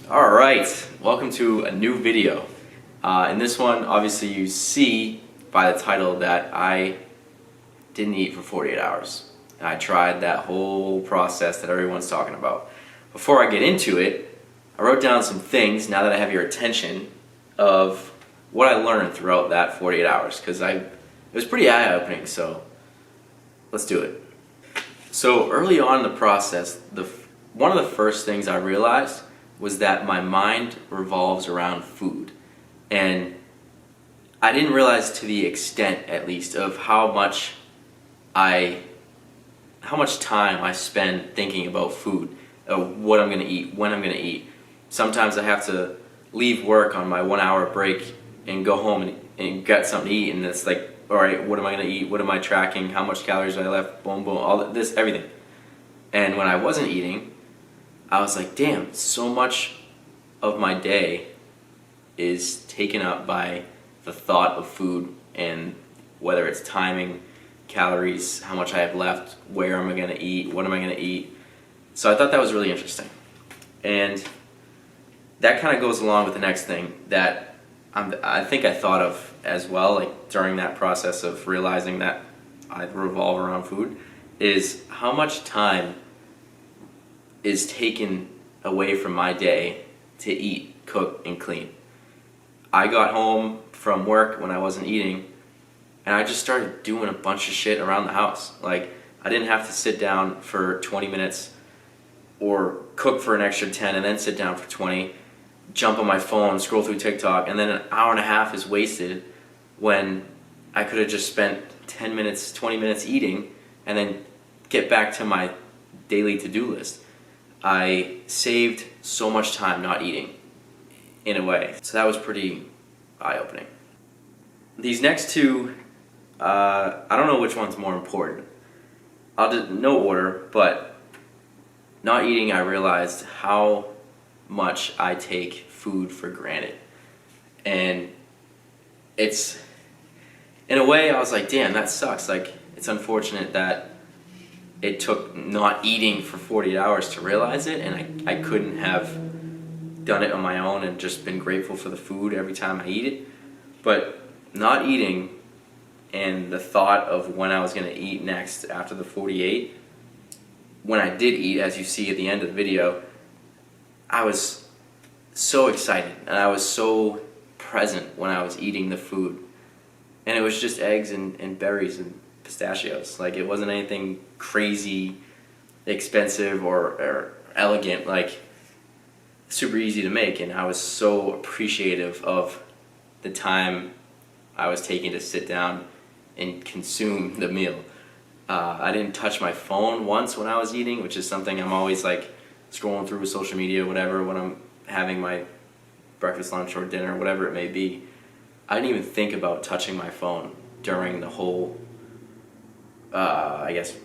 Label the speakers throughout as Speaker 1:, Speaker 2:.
Speaker 1: Alright, welcome to a new video. In this one, obviously you see by the title that I didn't eat for 48 hours. And I tried that whole process that everyone's talking about. Before I get into it, I wrote down some things, now that I have your attention, of what I learned throughout that 48 hours. Because it was pretty eye-opening, so let's do it. So early on in the process, one of the first things I realized was that my mind revolves around food. And I didn't realize, to the extent at least, of how much time I spend thinking about food, what I'm going to eat, when I'm going to eat. Sometimes I have to leave work on my 1 hour break and go home and get something to eat, and it's like, alright, what am I going to eat, what am I tracking, how much calories I left, boom, boom, all this, everything. And when I wasn't eating, I was like, damn, so much of my day is taken up by the thought of food, and whether it's timing, calories, how much I have left, where am I going to eat, what am I going to eat. So I thought that was really interesting. And that kind of goes along with the next thing that I think I thought of as well, like during that process of realizing that I revolve around food, is how much time is taken away from my day to eat, cook, and clean. I got home from work when I wasn't eating, and I just started doing a bunch of shit around the house. Like, I didn't have to sit down for 20 minutes or cook for an extra 10 and then sit down for 20, jump on my phone, scroll through TikTok, and then an hour and a half is wasted when I could have just spent 10 minutes, 20 minutes eating and then get back to my daily to-do list. I saved so much time not eating, in a way. So that was pretty eye-opening. These next two, I don't know which one's more important. I'll do no order, but not eating, I realized how much I take food for granted. And it's, in a way, I was like, damn, that sucks. Like, it's unfortunate that it took not eating for 48 hours to realize it, and I couldn't have done it on my own and just been grateful for the food every time I eat it. But not eating and the thought of when I was going to eat next after the 48, when I did eat, as you see at the end of the video, I was so excited and I was so present when I was eating the food. And it was just eggs and berries and pistachios. Like, it wasn't anything crazy expensive or elegant, like super easy to make. And I was so appreciative of the time I was taking to sit down and consume the meal. I didn't touch my phone once when I was eating, which is something I'm always like scrolling through social media, whatever, when I'm having my breakfast, lunch, or dinner, whatever it may be. I didn't even think about touching my phone during the whole I guess,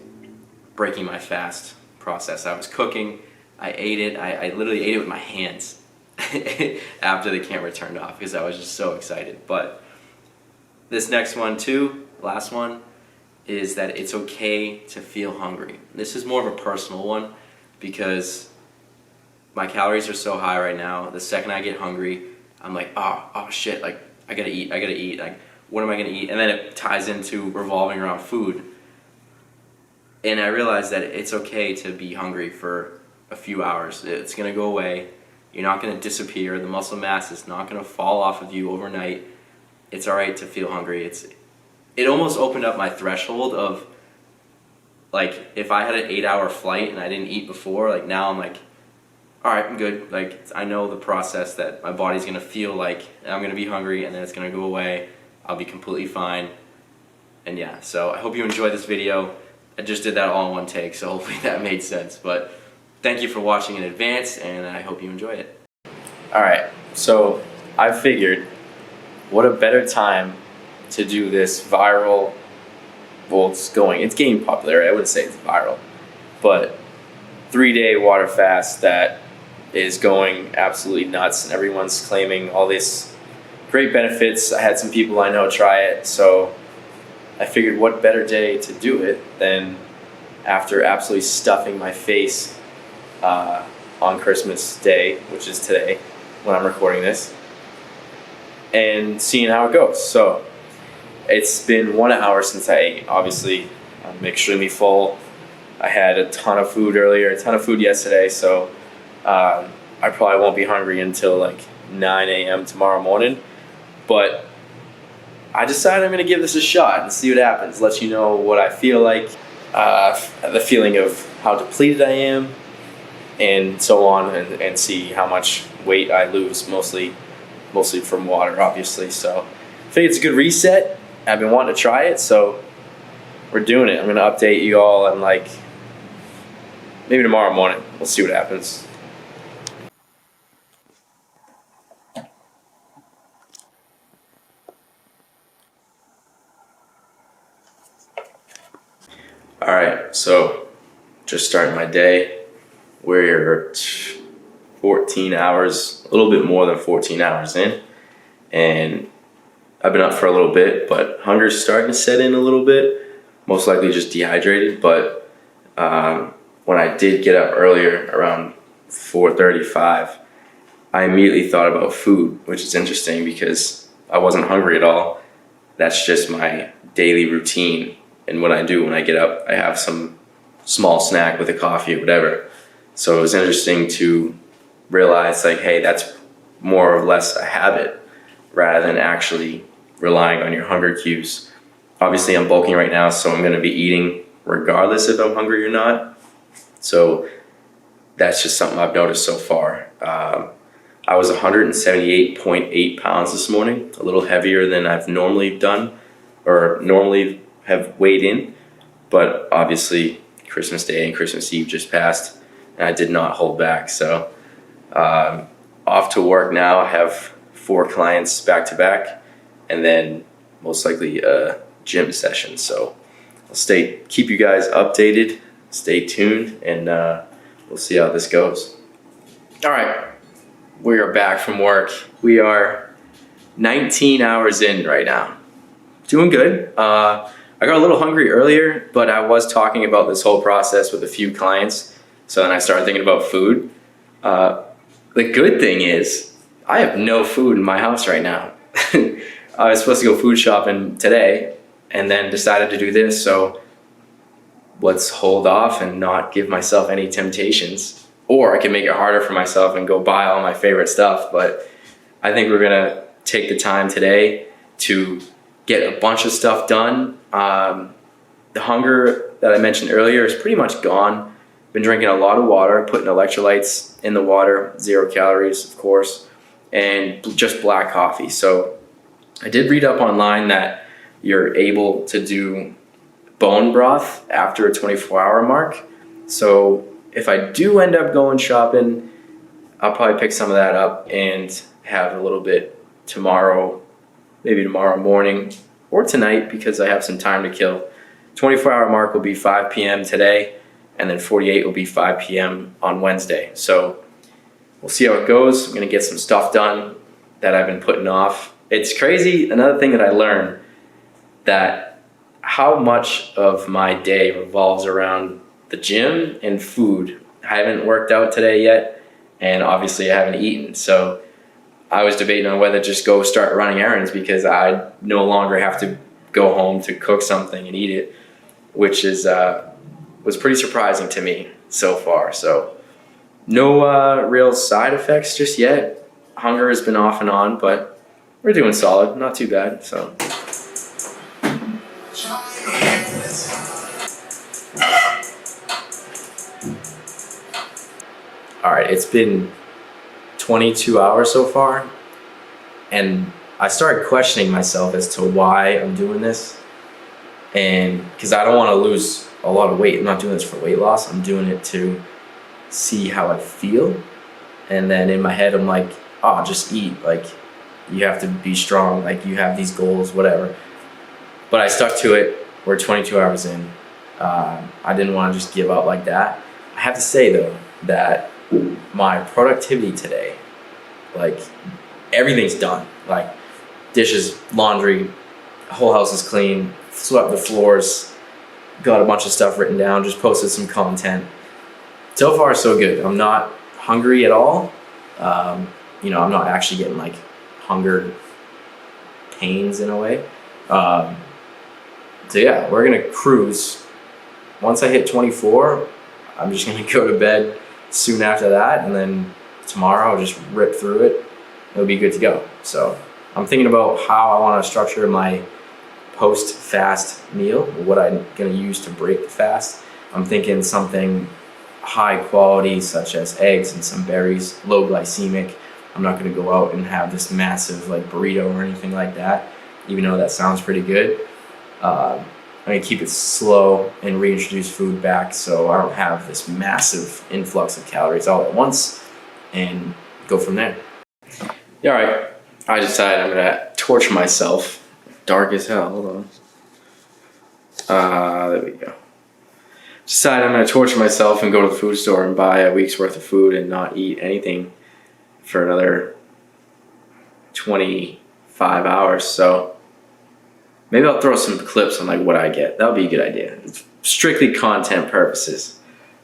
Speaker 1: breaking my fast process. I was cooking, I ate it, I literally ate it with my hands after the camera turned off because I was just so excited. But this next one too, last one, is that it's okay to feel hungry. This is more of a personal one because my calories are so high right now. The second I get hungry, I'm like, oh shit, like, I gotta eat. Like, what am I gonna eat? And then it ties into revolving around food. And I realized that it's okay to be hungry for a few hours. It's going to go away. You're not going to disappear. The muscle mass is not going to fall off of you overnight. It's alright to feel hungry. It almost opened up my threshold of, like, if I had an 8-hour flight and I didn't eat before, like, now I'm like, alright, I'm good. Like, I know the process that my body's going to feel like I'm going to be hungry and then it's going to go away. I'll be completely fine. And yeah, so I hope you enjoyed this video. I just did that all in one take, so hopefully that made sense. But thank you for watching in advance, and I hope you enjoy it. Alright, so I figured what a better time to do this viral, well, it's gaining popularity. I wouldn't say it's viral, but 3-day water fast that is going absolutely nuts, and everyone's claiming all these great benefits. I had some people I know try it, so I figured what better day to do it than after absolutely stuffing my face on Christmas Day, which is today when I'm recording this, and seeing how it goes. So it's been 1 hour since I ate. Obviously, I'm extremely full. I had a ton of food earlier, a ton of food yesterday, so I probably won't be hungry until like 9 a.m. tomorrow morning. But I decided I'm going to give this a shot and see what happens. Let you know what I feel like, the feeling of how depleted I am, and so on, and see how much weight I lose, mostly from water, obviously. So I think it's a good reset. I've been wanting to try it, so we're doing it. I'm going to update you all on like maybe tomorrow morning. We'll see what happens. All right, so just starting my day. We're 14 hours, a little bit more than 14 hours in, and I've been up for a little bit, but hunger's starting to set in a little bit, most likely just dehydrated. But when I did get up earlier around 4:35, I immediately thought about food, which is interesting because I wasn't hungry at all. That's just my daily routine. And what I do when I get up, I have some small snack with a coffee or whatever. So it was interesting to realize like, hey, that's more or less a habit rather than actually relying on your hunger cues. Obviously I'm bulking right now, so I'm gonna be eating regardless if I'm hungry or not. So that's just something I've noticed so far. I was 178.8 pounds this morning, a little heavier than I've normally done or normally have weighed in, but obviously Christmas Day and Christmas Eve just passed and I did not hold back. So off to work now. I have 4 clients back to back and then most likely a gym session. So I'll keep you guys updated, stay tuned, and we'll see how this goes. All right, we are back from work. We are 19 hours in right now. Doing good. I got a little hungry earlier, but I was talking about this whole process with a few clients, so then I started thinking about food. The good thing is I have no food in my house right now. I was supposed to go food shopping today and then decided to do this, so let's hold off and not give myself any temptations. Or I can make it harder for myself and go buy all my favorite stuff, but I think we're gonna take the time today to get a bunch of stuff done. The hunger that I mentioned earlier is pretty much gone. Been drinking a lot of water, putting electrolytes in the water, 0 calories, of course, and just black coffee. So I did read up online that you're able to do bone broth after a 24-hour mark. So if I do end up going shopping, I'll probably pick some of that up and have a little bit tomorrow, maybe tomorrow morning or tonight because I have some time to kill. 24-hour mark will be 5 p.m. today, and then 48 will be 5 p.m. on Wednesday. So we'll see how it goes. I'm gonna get some stuff done that I've been putting off. It's crazy, another thing that I learned, that how much of my day revolves around the gym and food. I haven't worked out today yet, and obviously I haven't eaten. So I was debating on whether to just go start running errands because I no longer have to go home to cook something and eat it, which is was pretty surprising to me so far. So no real side effects just yet. Hunger has been off and on, but we're doing solid, not too bad. So all right, it's been 22 hours so far, and I started questioning myself as to why I'm doing this. And because I don't want to lose a lot of weight. I'm not doing this for weight loss. I'm doing it to see how I feel. And then in my head, I'm like, oh, just eat. Like, you have to be strong. Like, you have these goals, whatever. But I stuck to it. We're 22 hours in. I didn't want to just give up like that. I have to say, though, that my productivity today, like, everything's done. Like, dishes, laundry, whole house is clean, swept the floors, got a bunch of stuff written down, just posted some content. So far, so good. I'm not hungry at all. You know, I'm not actually getting like hunger pains in a way. So yeah, we're gonna cruise. Once I hit 24, I'm just gonna go to bed soon after that, and then tomorrow I'll just rip through it. It'll be good to go. So I'm thinking about how I want to structure my post-fast meal, what I'm gonna use to break the fast. I'm thinking something high quality, such as eggs and some berries, low glycemic. I'm not gonna go out and have this massive like burrito or anything like that, even though that sounds pretty good. I'm gonna keep it slow and reintroduce food back so I don't have this massive influx of calories all at once, and go from there. Yeah, all right, I decided I'm gonna torture myself. Dark as hell, hold on. There we go. Decided I'm gonna torture myself and go to the food store and buy a week's worth of food and not eat anything for another 25 hours. So maybe I'll throw some clips on like what I get. That would be a good idea. It's strictly content purposes.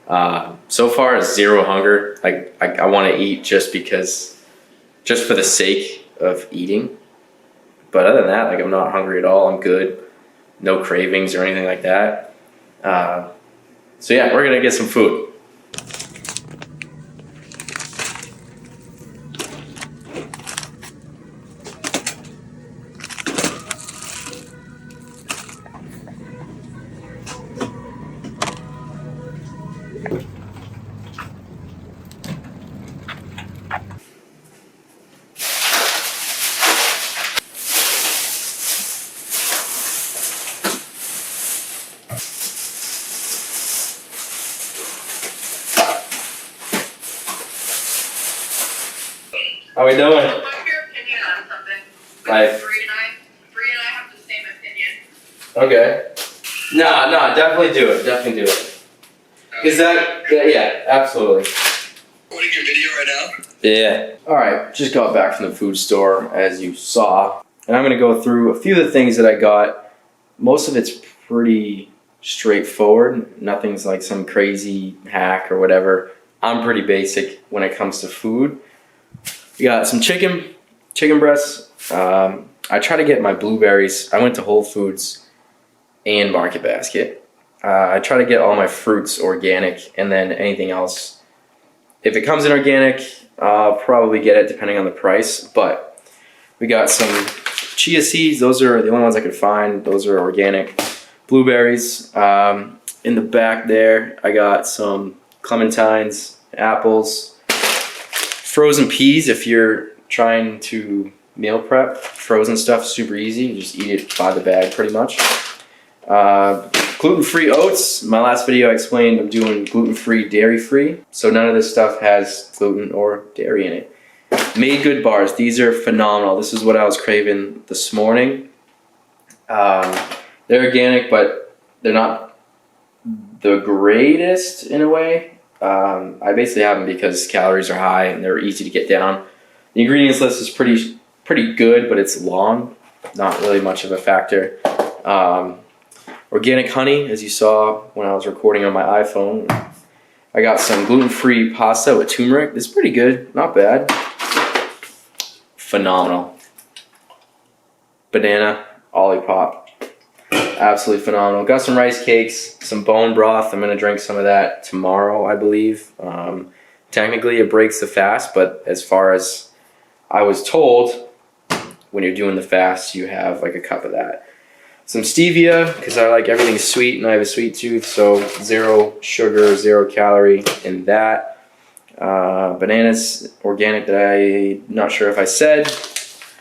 Speaker 1: So far, it's zero hunger. Like I want to eat just for the sake of eating. But other than that, like I'm not hungry at all. I'm good. No cravings or anything like that. So yeah, we're gonna get some food. How we doing?
Speaker 2: What's your opinion on something?
Speaker 1: Like,
Speaker 2: Bree and I have the same opinion.
Speaker 1: Okay. No, definitely do it. Definitely do it. Is that yeah, absolutely.
Speaker 2: Recording your video right now?
Speaker 1: Yeah. All right. Just got back from the food store, as you saw, and I'm gonna go through a few of the things that I got. Most of it's pretty straightforward. Nothing's like some crazy hack or whatever. I'm pretty basic when it comes to food. We got some chicken breasts. I try to get my blueberries. I went to Whole Foods and Market Basket. I try to get all my fruits organic, and then anything else. If it comes in organic, I'll probably get it depending on the price. But we got some chia seeds. Those are the only ones I could find. Those are organic. Blueberries. In the back there, I got some clementines, apples, frozen peas. If you're trying to meal prep, frozen stuff, super easy. You just eat it by the bag pretty much. Gluten-free oats. My last video I explained I'm doing gluten-free, dairy-free. So none of this stuff has gluten or dairy in it. Made Good bars. These are phenomenal. This is what I was craving this morning. They're organic, but they're not the greatest in a way. I basically have them because calories are high and they're easy to get down. The ingredients list is pretty good, but it's long. Not really much of a factor. Organic honey, as you saw when I was recording on my iPhone. I got some gluten-free pasta with turmeric. This is pretty good, not bad. Phenomenal. Banana olipop. Absolutely phenomenal. Got some rice cakes, some bone broth. I'm gonna drink some of that tomorrow, I believe. Technically it breaks the fast, but as far as I was told, when you're doing the fast, you have like a cup of that. Some stevia, because I like everything sweet and I have a sweet tooth, so 0 sugar, 0 calorie in that. Bananas, organic, that I'm not sure if I said.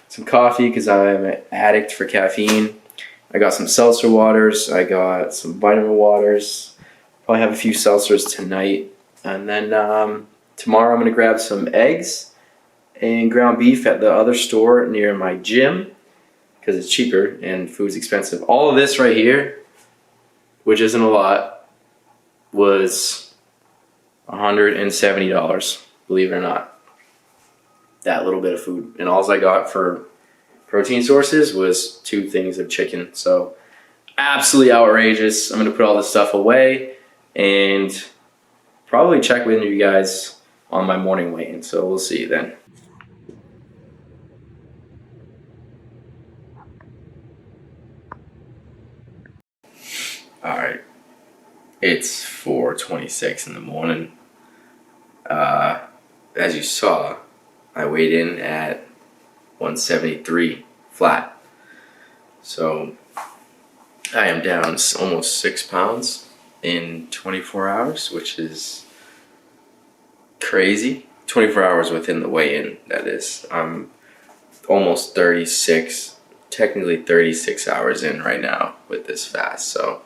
Speaker 1: Some coffee, because I'm an addict for caffeine. I got some seltzer waters. I got some vitamin waters. Probably have a few seltzers tonight. And then tomorrow I'm going to grab some eggs and ground beef at the other store near my gym, because it's cheaper and food's expensive. All of this right here, which isn't a lot, was $170, believe it or not. That little bit of food. And all I got for protein sources was 2 things of chicken. So absolutely outrageous. I'm gonna put all this stuff away and probably check with you guys on my morning weigh-in, so we'll see then. Alright, it's 4:26 in the morning. As you saw, I weighed in at 173 flat. So I am down almost 6 pounds in 24 hours, which is crazy. 24 hours within the weigh-in, that is. I'm almost 36, technically 36 hours in right now with this fast. So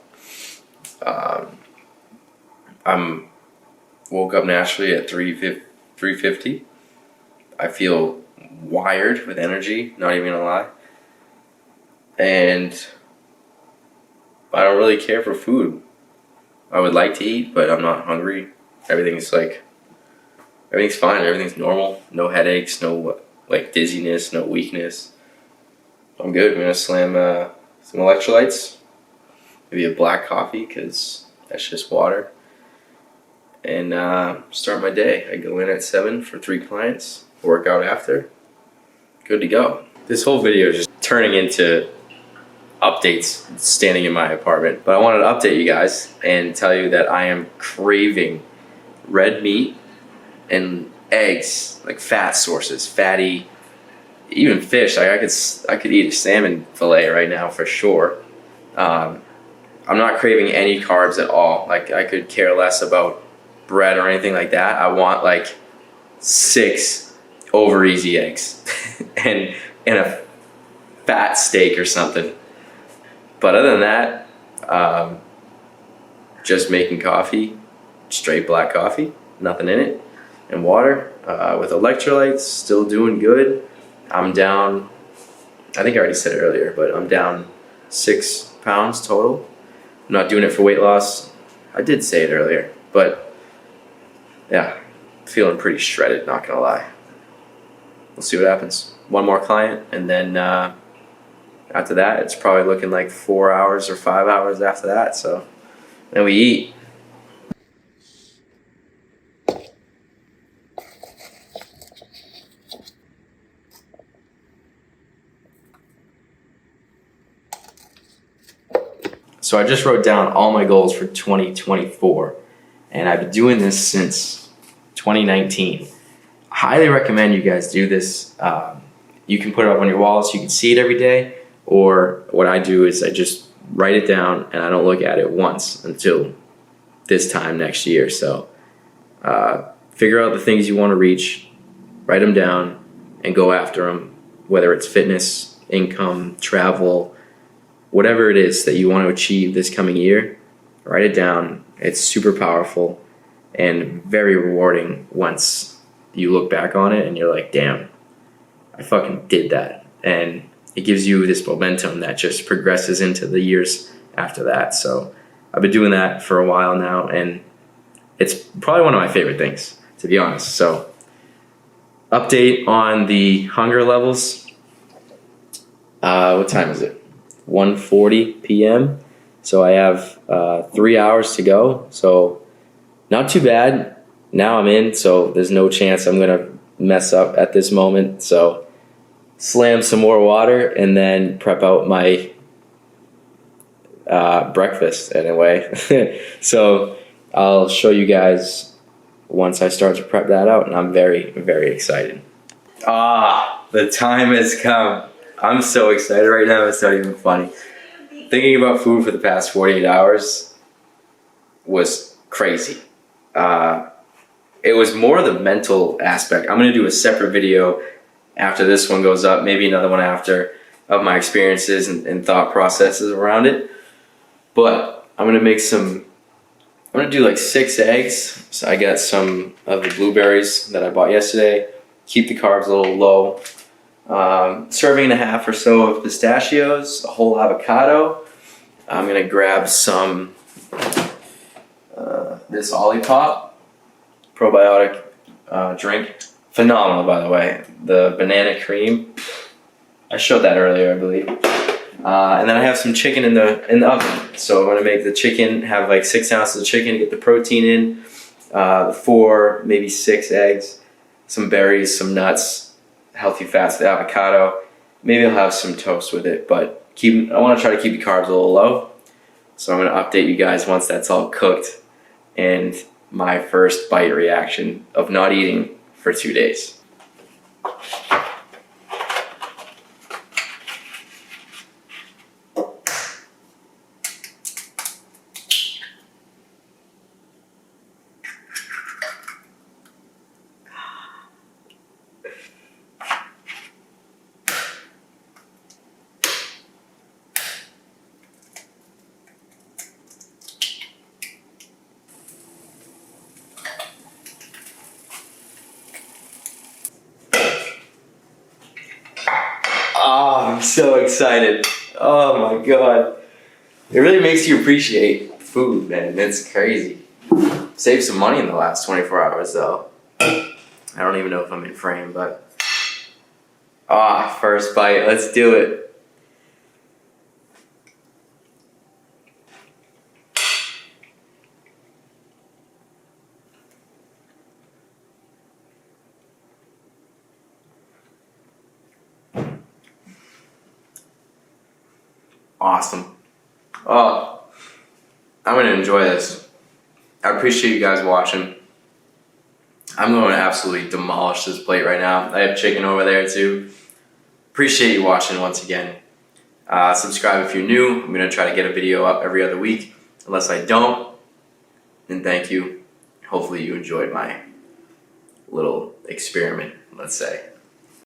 Speaker 1: I'm woke up naturally at 3:50. I feel wired with energy, not even gonna lie. And I don't really care for food. I would like to eat, but I'm not hungry. Everything's fine. Everything's normal. No headaches, no like dizziness, no weakness. I'm good. I'm gonna slam some electrolytes, maybe a black coffee because that's just water, and start my day. I go in at 7 for 3 clients, work out after, good to go. This whole video is just turning into updates standing in my apartment, but I wanted to update you guys and tell you that I am craving red meat and eggs, like fat sources, fatty, even fish. Like I could eat a salmon fillet right now for sure. I'm not craving any carbs at all. Like I could care less about bread or anything like that. I want like 6 over easy eggs and a fat steak or something. But other than that, just making coffee, straight black coffee, nothing in it, and water with electrolytes, still doing good. I'm down, I think I already said it earlier, but I'm down 6 pounds total. I'm not doing it for weight loss. I did say it earlier, but yeah, feeling pretty shredded, not gonna lie. We'll see what happens. One more client, and then after that, it's probably looking like 4 hours or 5 hours after that. So then we eat. So I just wrote down all my goals for 2024, and I've been doing this since 2019. I highly recommend you guys do this. You can put it up on your wall so you can see it every day. Or what I do is I just write it down and I don't look at it once until this time next year. So figure out the things you want to reach, write them down, and go after them, whether it's fitness, income, travel, whatever it is that you want to achieve this coming year, write it down. It's super powerful and very rewarding once you look back on it and you're like, damn, I fucking did that. And it gives you this momentum that just progresses into the years after that. So I've been doing that for a while now, and it's probably one of my favorite things, to be honest. So update on the hunger levels. What time is it? 1:40 p.m. So I have 3 hours to go. So not too bad. Now I'm in, so there's no chance I'm gonna mess up at this moment. So slam some more water and then prep out my breakfast in a way. So I'll show you guys once I start to prep that out, and I'm very, very excited. The time has come. I'm so excited right now, it's not even funny. Thinking about food for the past 48 hours was crazy. It was more the mental aspect. I'm gonna do a separate video after this one goes up, maybe another one after, of my experiences and thought processes around it. But I'm gonna do like 6 eggs. So I got some of the blueberries that I bought yesterday. Keep the carbs a little low. Serving and a half or so of pistachios, a whole avocado. I'm gonna grab some this Olipop probiotic drink. Phenomenal, by the way. The banana cream. I showed that earlier, I believe. And then I have some chicken in the oven. So I'm gonna make the chicken, have like 6 ounces of chicken, get the protein in. 4, maybe 6 eggs, some berries, some nuts, healthy fats, the avocado. Maybe I'll have some toast with it, but I want to try to keep the carbs a little low. So I'm going to update you guys once that's all cooked and my first bite reaction of not eating for 2 days. Oh, I'm so excited. Oh my god. It really makes you appreciate food, man. It's crazy. Saved some money in the last 24 hours though. I don't even know if I'm in frame, but first bite, let's do it. Awesome. Oh, I'm gonna enjoy this. I appreciate you guys watching. I'm going to absolutely demolish this plate right now. I have chicken over there too. Appreciate you watching once again. Subscribe if you're new. I'm gonna try to get a video up every other week. Unless I don't, then thank you. Hopefully you enjoyed my little experiment, let's say.